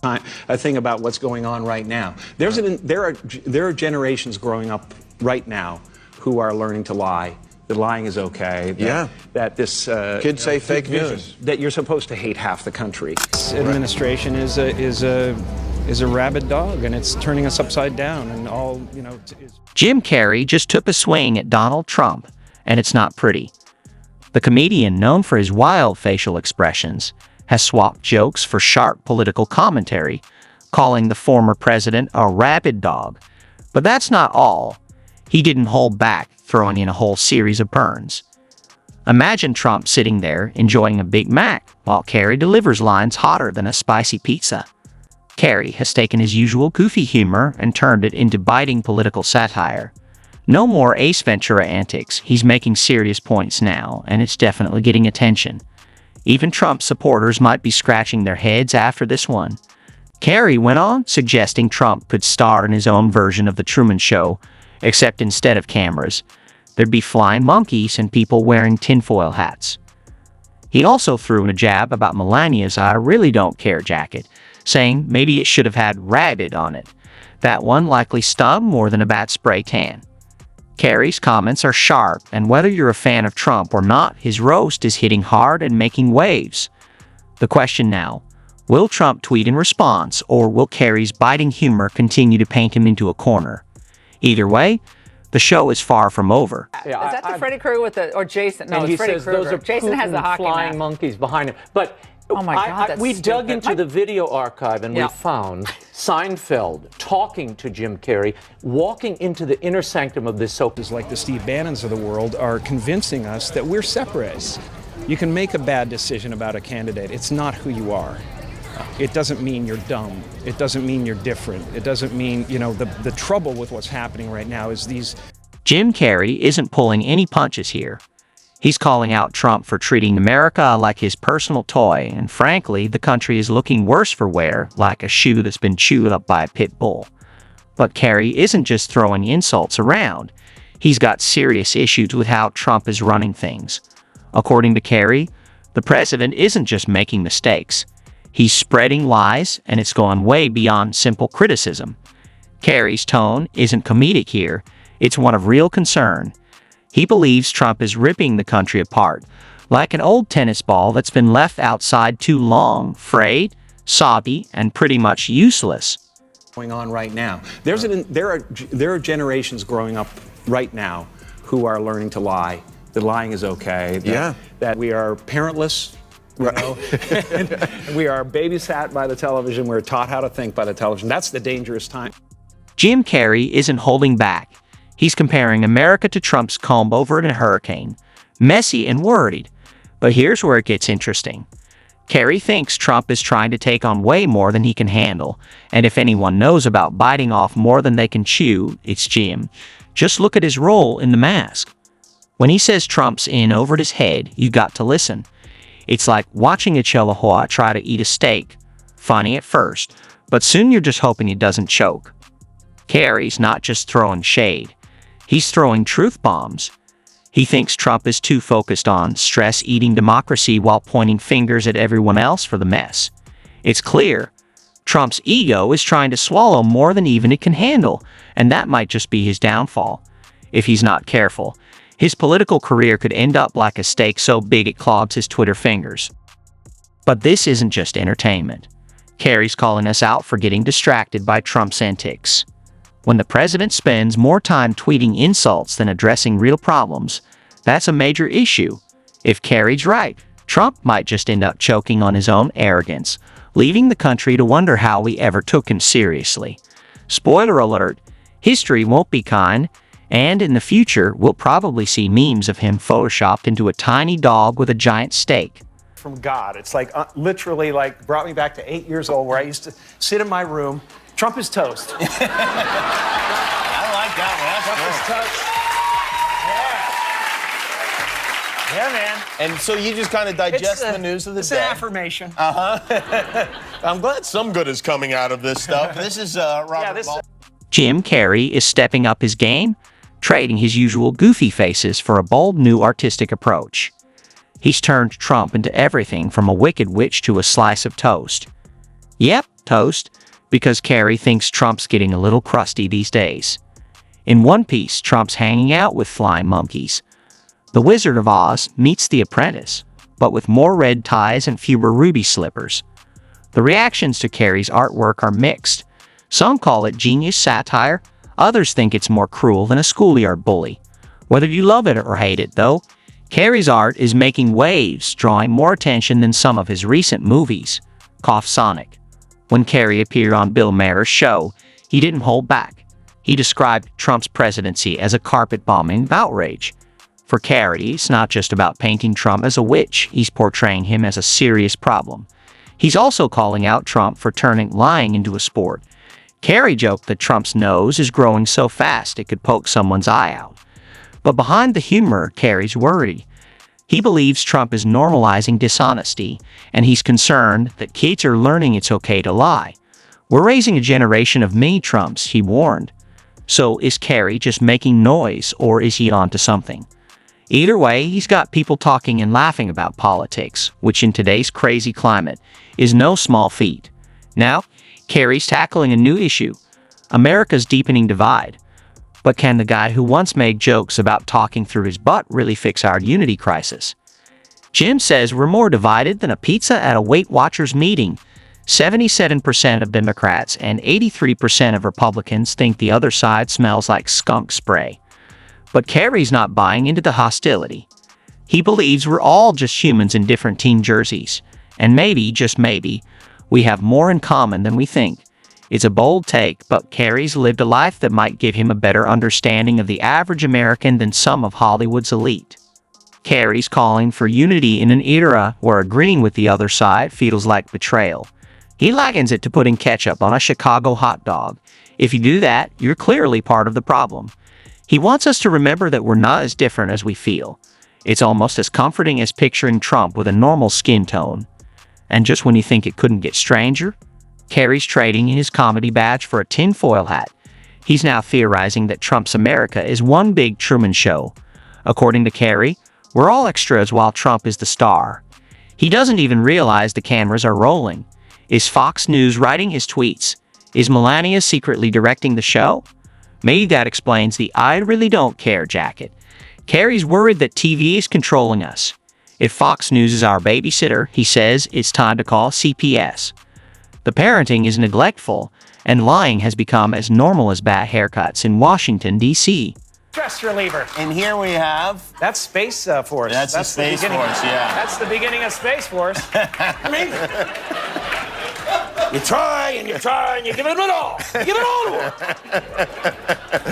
A thing about what's going on right now. There are generations growing up right now who are learning to lie. That lying is okay. That this kids say fake news. That you're supposed to hate half the country. This administration is a rabid dog, and it's turning us upside down. And all Jim Carrey just took a swing at Donald Trump, and it's not pretty. The comedian, known for his wild facial expressions, has swapped jokes for sharp political commentary, calling the former president a rabid dog. But that's not all. He didn't hold back, throwing in a whole series of burns. Imagine Trump sitting there enjoying a Big Mac while Carrey delivers lines hotter than a spicy pizza. Carrey has taken his usual goofy humor and turned it into biting political satire. No more Ace Ventura antics. He's making serious points now, and it's definitely getting attention. Even Trump supporters might be scratching their heads after this one. Carrey went on, suggesting Trump could star in his own version of The Truman Show, except instead of cameras, there'd be flying monkeys and people wearing tinfoil hats. He also threw in a jab about Melania's "I really don't care" jacket, saying maybe it should have had "rabid" on it. That one likely stung more than a bat spray tan. Carrey's comments are sharp, and whether you're a fan of Trump or not, his roast is hitting hard and making waves. The question now, will Trump tweet in response, or will Carrey's biting humor continue to paint him into a corner? Either way, the show is far from over. Yeah, is that the Freddy Krueger with the, or Jason? No, and it's Freddy says Krueger. Those are Jason has the hockey flying mask. monkeys behind him. But oh my God, we dug into the video archive and we found Seinfeld talking to Jim Carrey, walking into the inner sanctum of this soap. like the Steve Bannons of the world are convincing us that we're separate. You can make a bad decision about a candidate. It's not who you are. It doesn't mean you're dumb. It doesn't mean you're different. It doesn't mean, the trouble with what's happening right now is these... Jim Carrey isn't pulling any punches here. He's calling out Trump for treating America like his personal toy, and frankly, the country is looking worse for wear, like a shoe that's been chewed up by a pit bull. But Carrey isn't just throwing insults around. He's got serious issues with how Trump is running things. According to Carrey, the president isn't just making mistakes. He's spreading lies, and it's gone way beyond simple criticism. Carrey's tone isn't comedic here. It's one of real concern. He believes Trump is ripping the country apart, like an old tennis ball that's been left outside too long, frayed, soggy, and pretty much useless. Going on right now. There are generations growing up right now who are learning to lie. That lying is okay. That we are parentless. We are babysat by the television. We're taught how to think by the television. That's the dangerous time. Jim Carrey isn't holding back. He's comparing America to Trump's comb over in a hurricane. Messy and worried. But here's where it gets interesting. Carrey thinks Trump is trying to take on way more than he can handle, and if anyone knows about biting off more than they can chew, it's Jim. Just look at his role in The Mask. When he says Trump's in over his head, you got to listen. It's like watching a Chihuahua try to eat a steak. Funny at first, but soon you're just hoping it doesn't choke. Carrey's not just throwing shade. He's throwing truth bombs. He thinks Trump is too focused on stress-eating democracy while pointing fingers at everyone else for the mess. It's clear. Trump's ego is trying to swallow more than even it can handle, and that might just be his downfall. If he's not careful, his political career could end up like a steak so big it clogs his Twitter fingers. But this isn't just entertainment. Carrey's calling us out for getting distracted by Trump's antics. When the president spends more time tweeting insults than addressing real problems, that's a major issue. If Carrey's right, Trump might just end up choking on his own arrogance, leaving the country to wonder how we ever took him seriously. Spoiler alert, history won't be kind, and in the future, we'll probably see memes of him photoshopped into a tiny dog with a giant steak. From God. It's like literally like brought me back to 8 years old where I used to sit in my room. Trump is toast. I like that one. Yeah, man. And so you just kind of digest the news of the day. It's an affirmation. I'm glad some good is coming out of this stuff. This is Robert Ball. Jim Carrey is stepping up his game, trading his usual goofy faces for a bold new artistic approach. He's turned Trump into everything from a wicked witch to a slice of toast. Yep, toast because Carrey thinks Trump's getting a little crusty these days. In One Piece, Trump's hanging out with flying monkeys. The Wizard of Oz meets The Apprentice, but with more red ties and fewer ruby slippers. The reactions to Carrey's artwork are mixed. Some call it genius satire, others think it's more cruel than a schoolyard bully. Whether you love it or hate it, though, Carrey's art is making waves, drawing more attention than some of his recent movies. Cough Sonic. When Carrey appeared on Bill Maher's show, he didn't hold back. He described Trump's presidency as a carpet-bombing outrage. For Carrey, it's not just about painting Trump as a witch, he's portraying him as a serious problem. He's also calling out Trump for turning lying into a sport. Carrey joked that Trump's nose is growing so fast it could poke someone's eye out. But behind the humor, Carrey's worried. He believes Trump is normalizing dishonesty, and he's concerned that kids are learning it's okay to lie. We're raising a generation of mini-Trumps, he warned. So is Carrey just making noise, or is he onto something? Either way, he's got people talking and laughing about politics, which in today's crazy climate is no small feat. Now, Carrey's tackling a new issue, America's deepening divide. But can the guy who once made jokes about talking through his butt really fix our unity crisis? Jim says we're more divided than a pizza at a Weight Watchers meeting. 77% of Democrats and 83% of Republicans think the other side smells like skunk spray. But Carrey's not buying into the hostility. He believes we're all just humans in different team jerseys. And maybe, just maybe, we have more in common than we think. It's a bold take, but Carrey's lived a life that might give him a better understanding of the average American than some of Hollywood's elite. Carrey's calling for unity in an era where agreeing with the other side feels like betrayal. He likens it to putting ketchup on a Chicago hot dog. If you do that, you're clearly part of the problem. He wants us to remember that we're not as different as we feel. It's almost as comforting as picturing Trump with a normal skin tone. And just when you think it couldn't get stranger, Carrey's trading in his comedy badge for a tinfoil hat. He's now theorizing that Trump's America is one big Truman Show. According to Carrey, we're all extras while Trump is the star. He doesn't even realize the cameras are rolling. Is Fox News writing his tweets? Is Melania secretly directing the show? Maybe that explains the "I really don't care" jacket. Carrey's worried that TV is controlling us. If Fox News is our babysitter, he says it's time to call CPS. The parenting is neglectful, and lying has become as normal as bad haircuts in Washington, D.C. Stress reliever. And here we have... That's Space Force. That's the Space Force, yeah. That's the beginning of Space Force. I mean, you try and you give it all. Give it all to her.